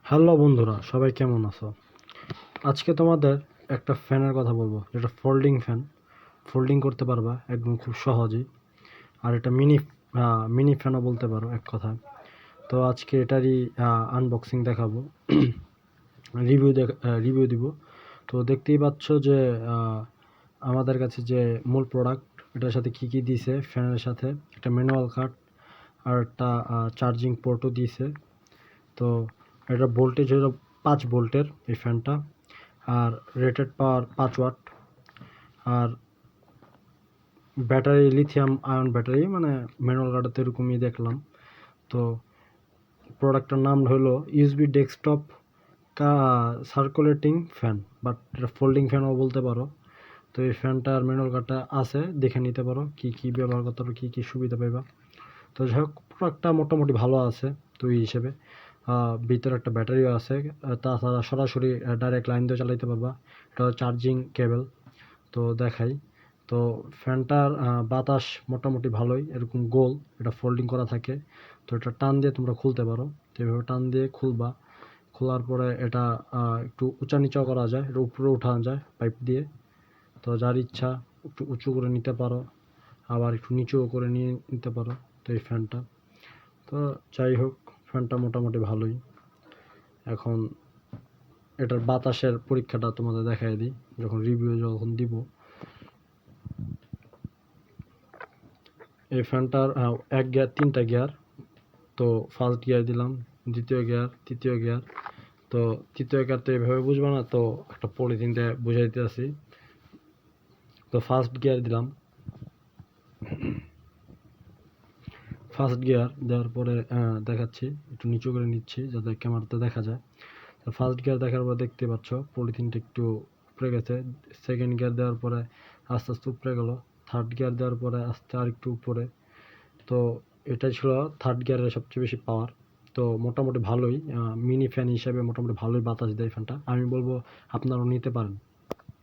Hello বন্ধুরা, সবাই কেমন আছো? আজকে তোমাদের একটা ফ্যানের কথা বলবো, যেটা ফোল্ডিং ফ্যান। ফোল্ডিং করতে পারবা একদম খুব সহজেই। আর এটা মিনি ফ্যানও বলতে পারো এক কথায়। তো আজকে এটারই আনবক্সিং দেখাবো, রিভিউ দিব। তো দেখতেই পাচ্ছ যে আমাদের কাছে যে মূল প্রোডাক্ট, এটার সাথে কি কি দিয়েছে। ফ্যানের সাথে একটা ম্যানুয়াল কার্ড আর একটা চার্জিং পোর্টও দিয়েছে। তো এটা ভোল্টেজ হলো 5 ভোল্টের এই ফ্যানটা। আর রেটেড পাওয়ার 5 ওয়াট। আর ব্যাটারি লিথিয়াম আয়ন ব্যাটারি, মানে ম্যানুয়াল কার্ডে এরকমই দেখলাম। তো প্রোডাক্টটার নাম হলো USB desktop circulating fan, but এটা ফোল্ডিং ফ্যানও বলতে পারো। তো এই ফ্যানটার ম্যানুয়াল কার্ডটা আছে, দেখে নিতে পারো কি কি ব্যবহার করতে পারো, কী কী সুবিধা পাইবা। তো যাই হোক, প্রোডাক্টটা মোটামুটি ভালো আছে তো এই হিসেবে। ভিতরে একটা ব্যাটারিও আছে। তাছাড়া সরাসরি ডাইরেক্ট লাইন দিয়ে চালাইতে পারবা। এটা চার্জিং কেবল। তো দেখাই। তো ফ্যানটার বাতাস মোটামুটি ভালোই, এরকম গোল, এটা ফোল্ডিং করা থাকে। তো এটা টান দিয়ে তোমরা খুলতে পারো। তো এভাবে টান দিয়ে খুলবা। খোলার পরে এটা একটু উঁচা নিচাও করা যায়, এটা উপরে উঠানো যায় পাইপ দিয়ে। তো যার ইচ্ছা একটু উঁচু করে নিতে পারো, আবার একটু নিচুও করে নিয়ে নিতে পারো। তো এই ফ্যানটা, তো যাই হোক, ফ্যানটা মোটামুটি ভালোই। এখন এটার বাতাসের পরীক্ষাটা তোমাদের দেখাই দিই যখন যখন দিব। এই ফ্যানটার এক গিয়ার, 3টা গিয়ার। তো ফার্স্ট গিয়ার দিলাম, দ্বিতীয় গিয়ার, তৃতীয় গিয়ার। তো তৃতীয় গিয়ার তো এভাবে বুঝবো না, তো একটা পলিথিন দিয়ে বুঝাই দিতেছি। তো ফার্স্ট গিয়ার দিলাম। ফার্স্ট গিয়ার দেওয়ার পরে দেখাচ্ছি, একটু নিচু করে নিচ্ছি যাতে ক্যামেরাতে দেখা যায়। তো ফার্স্ট গিয়ার দেখার পর দেখতে পাচ্ছ পলিথিনটা একটু উপরে গেছে। সেকেন্ড গিয়ার দেওয়ার পরে আস্তে আস্তে উপরে গেল। থার্ড গিয়ার দেওয়ার পরে আস্তে আর একটু উপরে। তো এটাই ছিল থার্ড গিয়ারের সবচেয়ে বেশি পাওয়ার। তো মোটামুটি ভালোই, মিনি ফ্যান হিসাবে মোটামুটি ভালোই বাতাস দেয় ফ্যানটা। আমি বলবো আপনারাও নিতে পারেন।